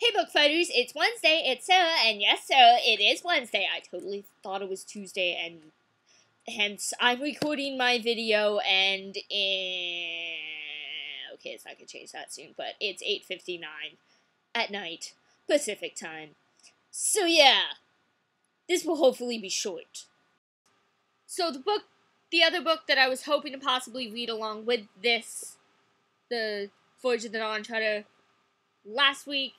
Hey book fighters, it's Wednesday, it's Sarah, and yes Sarah, it is Wednesday. I totally thought it was Tuesday, and hence I'm recording my video, and okay, it's not gonna change that soon, but it's 8:59 at night, Pacific time. So yeah, this will hopefully be short. So the other book that I was hoping to possibly read along with this, the Voyage of the Dawn Treader, last week,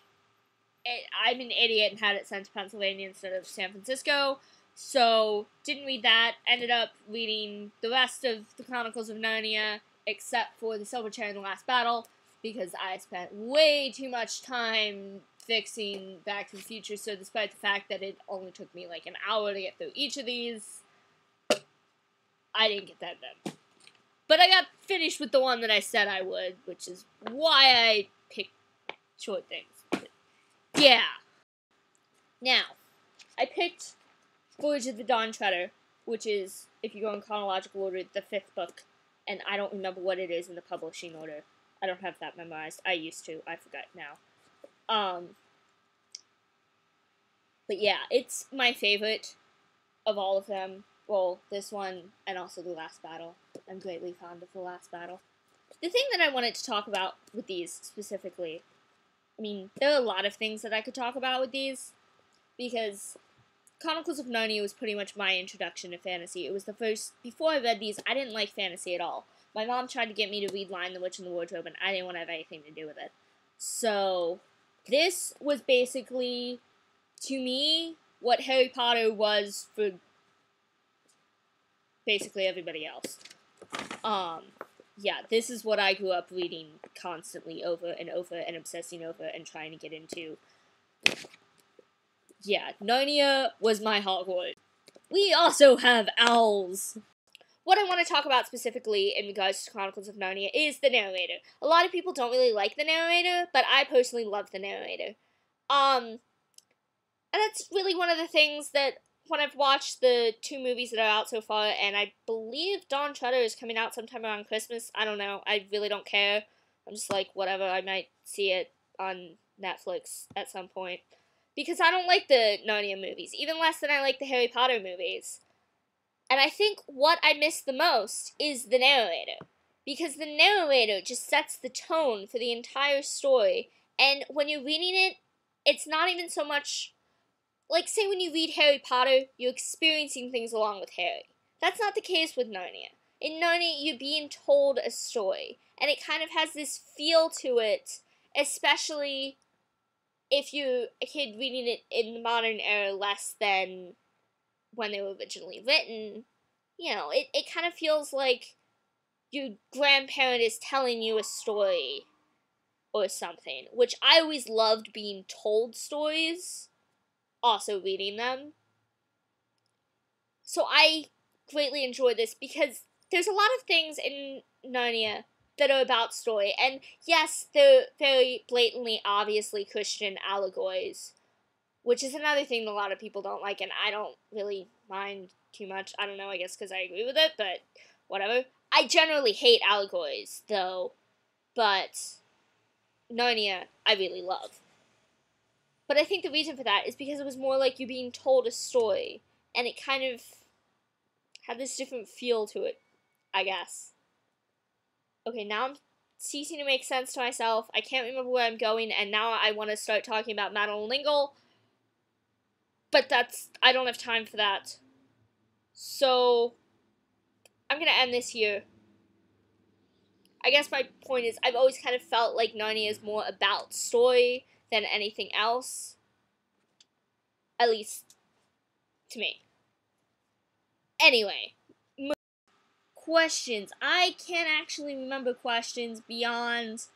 I'm an idiot and had it sent to Pennsylvania instead of San Francisco, so didn't read that. Ended up reading the rest of the Chronicles of Narnia, except for the Silver Chair in the Last Battle, because I spent way too much time fixing Back to the Future, so despite the fact that it only took me like an hour to get through each of these, I didn't get that done. But I got finished with the one that I said I would, which is why I picked short things. Yeah. Now, I picked Voyage of the Dawn Treader, which is, if you go in chronological order, the 5th book, and I don't remember what it is in the publishing order. I don't have that memorized. I used to. I forgot now. But yeah, it's my favorite of all of them. Well, this one, and also The Last Battle. I'm greatly fond of The Last Battle. The thing that I wanted to talk about with these specifically, I mean, there are a lot of things that I could talk about with these, because Chronicles of Narnia was pretty much my introduction to fantasy. It was the first, before I read these, I didn't like fantasy at all. My mom tried to get me to read Lion, the Witch, and the Wardrobe, and I didn't want to have anything to do with it. So, this was basically, to me, what Harry Potter was for basically everybody else. Yeah, this is what I grew up reading constantly over and over and obsessing over and trying to get into. Yeah, Narnia was my Hogwarts. We also have owls. What I want to talk about specifically in regards to Chronicles of Narnia is the narrator. A lot of people don't really like the narrator, but I personally love the narrator. And that's really one of the things that, when I've watched the 2 movies that are out so far, and I believe Dawn Treader is coming out sometime around Christmas. I don't know. I really don't care. I'm just like, whatever. I might see it on Netflix at some point. Because I don't like the Narnia movies, even less than I like the Harry Potter movies. And I think what I miss the most is the narrator. Because the narrator just sets the tone for the entire story. And when you're reading it, it's not even so much, like, say when you read Harry Potter, you're experiencing things along with Harry. That's not the case with Narnia. In Narnia, you're being told a story, and it kind of has this feel to it, especially if you're a kid reading it in the modern era less than when they were originally written. You know, it kind of feels like your grandparent is telling you a story or something, which I always loved being told stories, also reading them. So I greatly enjoy this because there's a lot of things in Narnia that are about story, and yes, they're very blatantly, obviously Christian allegories, which is another thing that a lot of people don't like, and I don't really mind too much. I don't know, I guess because I agree with it, but whatever. I generally hate allegories, though, but Narnia I really love. But I think the reason for that is because it was more like you being told a story, and it kind of had this different feel to it, I guess. Okay, now I'm ceasing to make sense to myself. I can't remember where I'm going, and now I want to start talking about Madeline Lingle, but I don't have time for that. So, I'm going to end this here. I guess my point is, I've always kind of felt like Narnia is more about story than anything else. At least, to me. Anyway, questions. I can't actually remember questions beyond,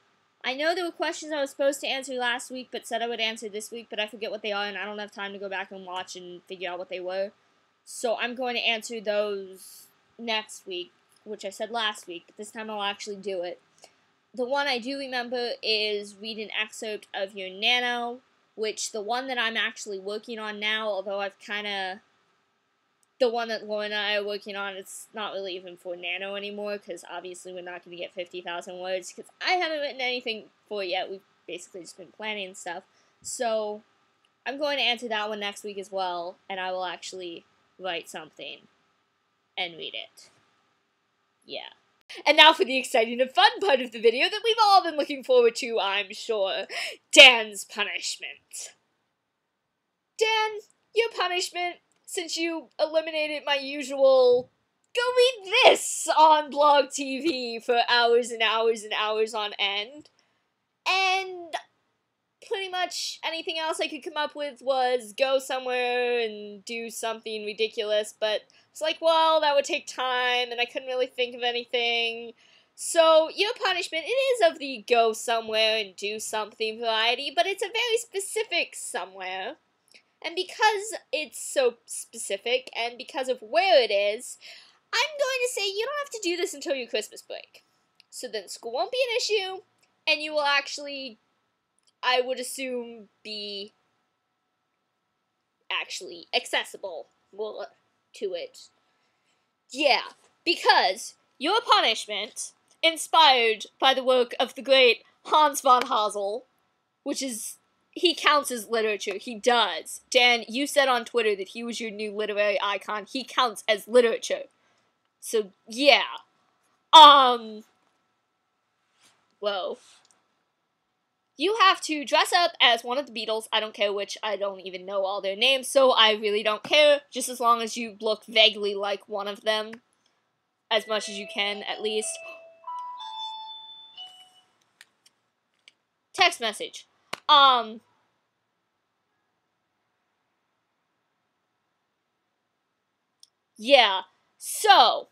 I know there were questions I was supposed to answer last week, but said I would answer this week, but I forget what they are, and I don't have time to go back and watch and figure out what they were. So I'm going to answer those next week, which I said last week, but this time I'll actually do it. The one I do remember is read an excerpt of your Nano, which the one that I'm actually working on now, although I've kind of, the one that Laura and I are working on, it's not really even for Nano anymore, because obviously we're not going to get 50,000 words, because I haven't written anything for it yet. We've basically just been planning stuff. So, I'm going to answer that one next week as well, and I will actually write something and read it. Yeah. And now for the exciting and fun part of the video that we've all been looking forward to, I'm sure. Dan's punishment. Dan, your punishment, since you eliminated my usual go read this on blog TV for hours and hours and hours on end, and pretty much anything else I could come up with was go somewhere and do something ridiculous, but it's like, well, that would take time, and I couldn't really think of anything. So, your punishment, it is of the go somewhere and do something variety, but it's a very specific somewhere. And because it's so specific, and because of where it is, I'm going to say you don't have to do this until your Christmas break. So then school won't be an issue, and you will actually, I would assume, be actually accessible to it. Yeah, because your punishment, inspired by the work of the great Hans von Hasel, which is, he counts as literature. He does. Dan, you said on Twitter that he was your new literary icon. He counts as literature. So, yeah. Well, you have to dress up as one of the Beatles. I don't care which. I don't even know all their names, so I really don't care. Just as long as you look vaguely like one of them. As much as you can, at least. Text message. Yeah. So,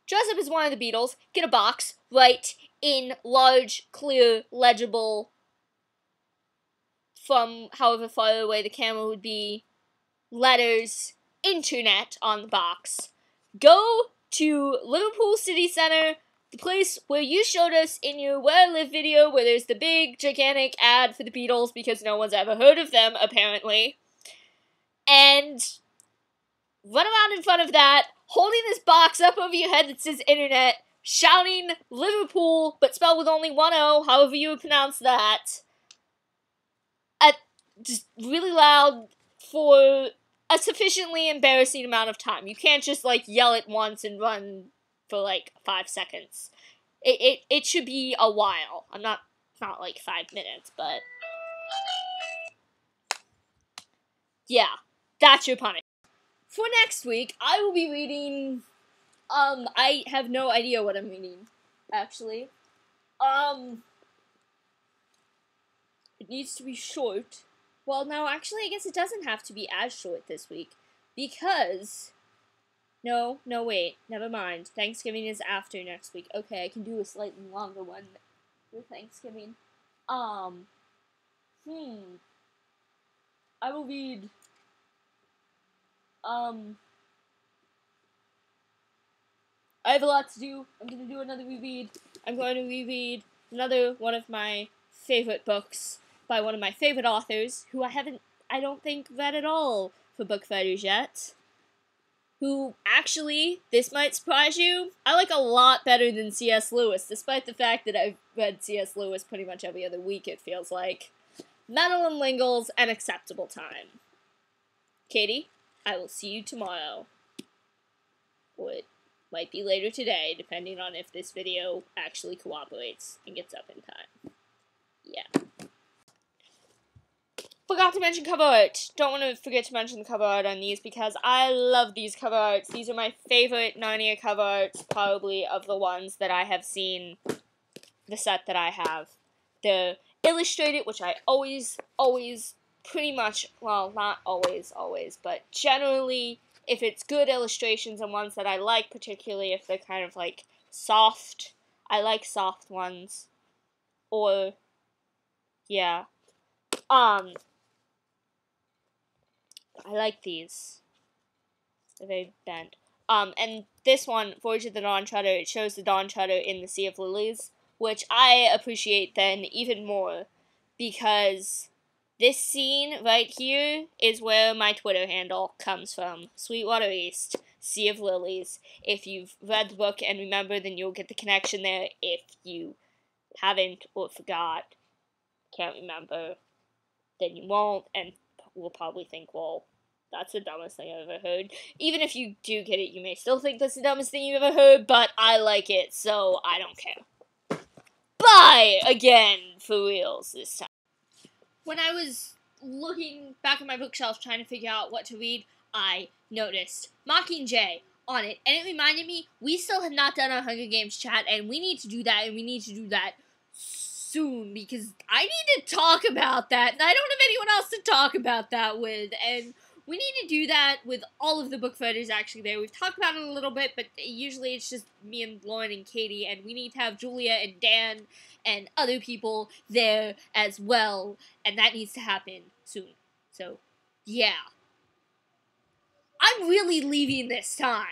dress up as one of the Beatles, get a box, write in large, clear, legible, from however far away the camera would be, letters, internet on the box. Go to Liverpool City Centre, the place where you showed us in your Where I Live video, where there's the big, gigantic ad for the Beatles, because no one's ever heard of them, apparently. And run around in front of that, holding this box up over your head that says internet, shouting Liverpool, but spelled with only one O, however you would pronounce that, at just really loud for a sufficiently embarrassing amount of time. You can't just, like, yell it once and run for, like, 5 seconds. It should be a while. Not like 5 minutes, but yeah, that's your punishment. For next week, I will be reading, I have no idea what I'm reading, actually. It needs to be short. Well, no, actually, I guess it doesn't have to be as short this week, because, no, wait, never mind. Thanksgiving is after next week. Okay, I can do a slightly longer one for Thanksgiving. I will read, I have a lot to do. I'm going to do another reread. I'm going to reread another one of my favorite books by one of my favorite authors, who I don't think, read at all for Book Fighters yet. Who, actually, this might surprise you, I like a lot better than C.S. Lewis, despite the fact that I've read C.S. Lewis pretty much every other week, it feels like. Madeline L'Engle's An Acceptable Time. Katie, I will see you tomorrow. Or it might be later today, depending on if this video actually cooperates and gets up in time. Yeah. Forgot to mention cover art. Don't want to forget to mention the cover art on these, because I love these cover arts. These are my favorite Narnia cover arts, probably, of the ones that I have seen, the set that I have. The illustrated, which I always, pretty much, well, not always, but generally, if it's good illustrations and ones that I like, particularly if they're kind of, like, soft, I like soft ones. Or, yeah. I like these. They're very bent. And this one, Voyage of the Dawn Treader, it shows the Dawn Treader in the Sea of Lilies, which I appreciate then even more, because this scene right here is where my Twitter handle comes from. Sweetwater East, Sea of Lilies. If you've read the book and remember, then you'll get the connection there. If you haven't or forgot, can't remember, then you won't, and will probably think, well, that's the dumbest thing I've ever heard. Even if you do get it, you may still think that's the dumbest thing you've ever heard, but I like it, so I don't care. Bye again, for reals this time. When I was looking back at my bookshelf trying to figure out what to read, I noticed Mockingjay on it, and it reminded me, we still have not done our Hunger Games chat, and we need to do that, and we need to do that soon, because I need to talk about that, and I don't have anyone else to talk about that with, and we need to do that with all of the book photos actually there. We've talked about it a little bit, but usually it's just me and Lauren and Katie, and we need to have Julia and Dan and other people there as well, and that needs to happen soon. So, yeah. I'm really leaving this time.